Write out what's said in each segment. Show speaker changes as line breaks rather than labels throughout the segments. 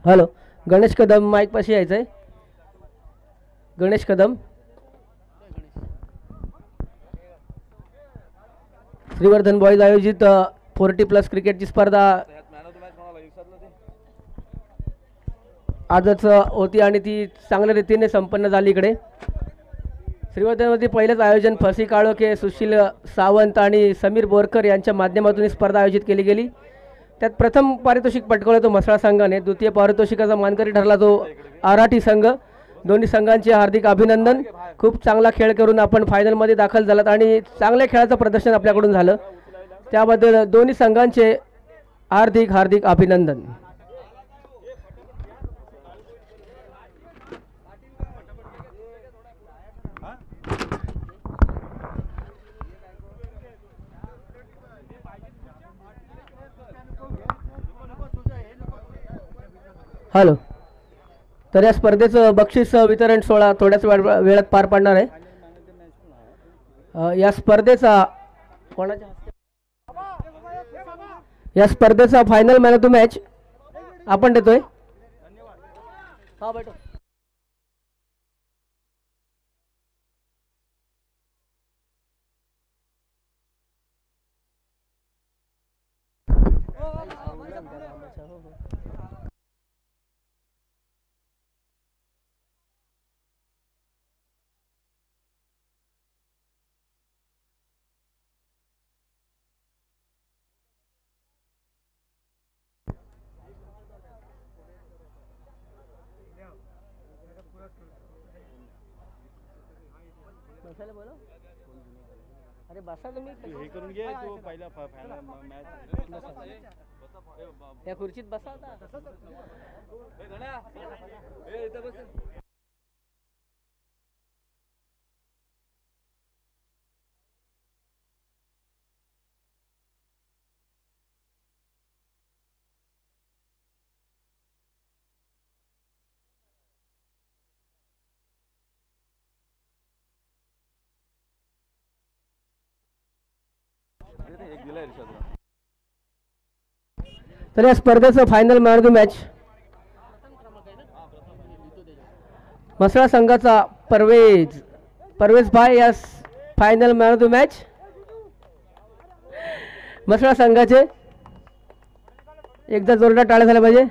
Hello, Ganesh Kadam mic पाशी यायचं आहे. गणेश कदम. श्रीवर्धन बॉईज आयोजित 40+ क्रिकेटची स्पर्धा आजच होती आणि ती चांगल्या रीतीने संपन्न झाली. इकडे श्रीवर्धनमध्ये पहिलेच आयोजन फसी काळोखे, सुशील सावंत आणि समीर बोरकर यांच्या माध्यमातून ही स्पर्धा आयोजित केली गेली. त्यात प्रथम पारितोषिक पटकावलं तो म्हसळा संघाने. द्वितीय पारितोषिकाचा मानकरी ठरला तो आराठी संघ. दोन्ही संघांचे हार्दिक अभिनंदन. खूप चांगला खेळ करून आपण फायनलमध्ये दाखल झालात आणि चांगल्या खेळाचं प्रदर्शन आपल्याकडून झालं, त्याबद्दल दोन्ही संघांचे हार्दिक हार्दिक अभिनंदन. हॅलो, तर या स्पर्धेचं बक्षीस वितरण सोहळा थोड्याच वेळात पार पडणार आहे. या स्पर्धेचा final man of the match आपण देतोय. अरे बसा तुम्ही हे करून घे. तो पहिला फायनल मॅच त्या खुर्चीत बसा आता. तर या स्पर्धेचं final man of the match Mhasla संघाचा परवेज भाई या final man of the match. Mhasla संघाचे एकदा जोरदार टाळ्या झाल्या पाहिजे.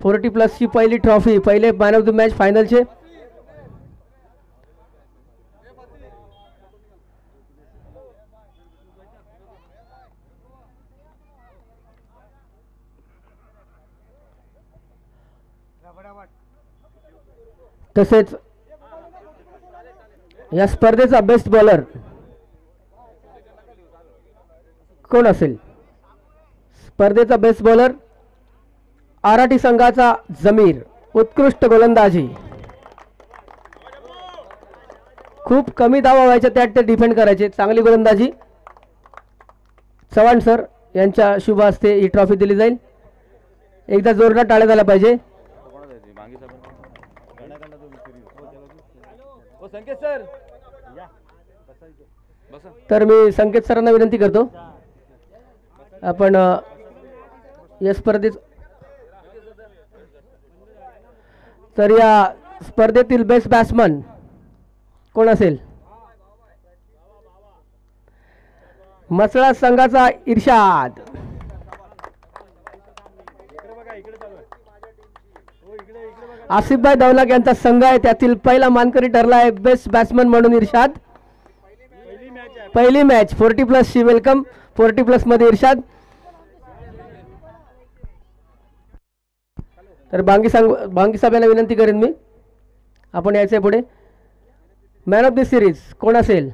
40+ ची पहिली ट्रॉफी, पहिले मॅन ऑफ द मॅच फायनलचे. तसेच या स्पर्धेचा बेस्ट बॉलर कोण असेल? स्पर्धेचा बेस्ट बॉलर आराठी संघाचा जमीर. उत्कृष्ट गोलंदाजी, खूप कमी धावा व्हायच्या त्यात ते डिफेंड करायचे. चांगली गोलंदाजी. चव्हाण सर यांच्या शुभ हस्ते ही ट्रॉफी दिली जाईल. एकदा जोरदार टाळ्या झाल्या पाहिजे. तर मी संकेत सरांना विनंती करतो, आपण या स्पर्धेत तर या स्पर्धेतील बेस्ट बॅट्समन कोण असेल? म्हसळा संघाचा इर्शाद. आसिफभाई दौलत यांचा संघ आहे, त्यातील पहिला मानकरी ठरला आहे बेस्ट बॅट्समन म्हणून इर्शाद. पहिली मॅच 40+ ची वेलकम. 40+ मध्ये इर्शाद. तर बांगी साहेब यांना विनंती करेन मी, आपण यायचंय पुढे. मॅन ऑफ द सिरीज कोण असेल?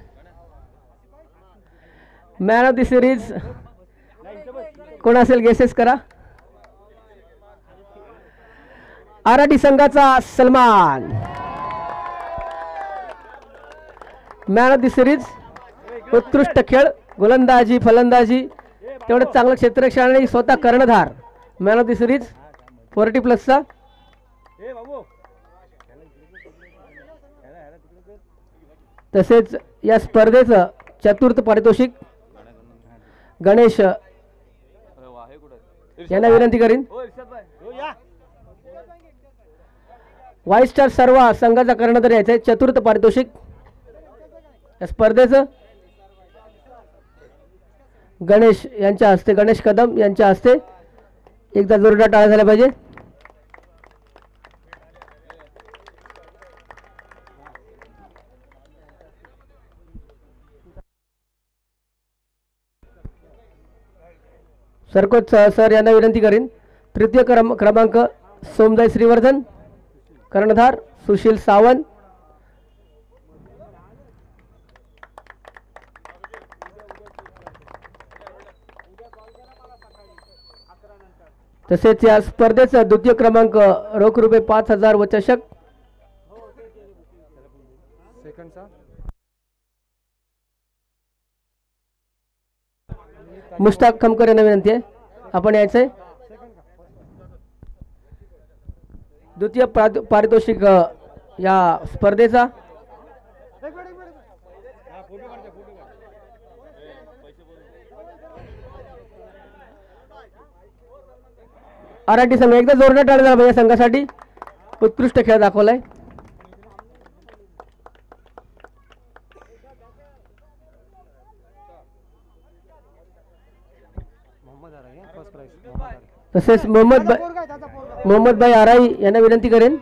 मॅन ऑफ द सिरीज कोण असेल? गेसेस करा. आराठी संघाचा Salman man of the series. उत्कृष्ट खेळ, गोलंदाजी, फलंदाजी, तेवढं चांगलं क्षेत्ररक्षण आणि स्वतः कर्णधार. मॅन ऑफ द सिरीज 40+ चा. तसेच या स्पर्धेचं चतुर्थ पारितोषिक गणेश यांना विनंती करीन. वाईस स्टार सर्व संघाचा कर्णधार यायचा आहे. चतुर्थ पारितोषिक या स्पर्धेचं गणेश यांच्या हस्ते, गणेश कदम यांच्या हस्ते एकदा जोरदार टाळ्या झाल्या पाहिजे. सरकोच सर यांना विनंती करीन. तृतीय क्रमांक सोमदाई श्रीवर्धन, कर्णधार सुशील सावंत. तसेच या स्पर्धेचा द्वितीय क्रमांक रोख रुपये 5,000 व चषक मुश्ताक खमकर यांना विनंती आहे आपण यायचंय. द्वितीय पारितोषिक या स्पर्धेचा आराटी संघ एकदा जोरदार टाळ्या झाला पाहिजे. संघासाठी उत्कृष्ट खेळ दाखवलाय. तसेच मोहम्मद भाई आराई यांना विनंती करेन.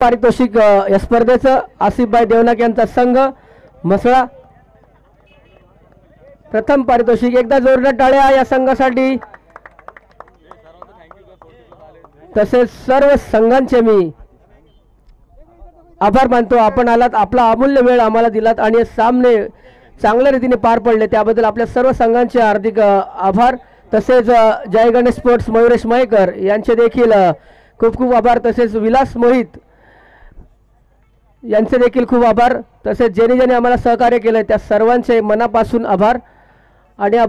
पारितोषिक या स्पर्धेचं आसिफभाई देवनाक यांचा संघ मसळा. प्रथम पारितोषिक एकदा जोरदार टाळ्या या संघासाठी. तसेच सर्व संघांचे मी आभार मानतो. आपण आलात, आपला अमूल्य वेळ आम्हाला दिलात आणि सामने चांगल्या रीतीने पार पडले त्याबद्दल आपल्या सर्व संघांचे हार्दिक आभार. तसेच जय गणेश स्पोर्ट्स मयुरेश मयेकर यांचे देखील खूप खूप आभार. तसेच विलास मोहित यांचे देखील खूप आभार. तसेच ज्यांनी ज्यांनी आम्हाला सहकार्य केलं त्या सर्वांचे मनापासून आभार. आणि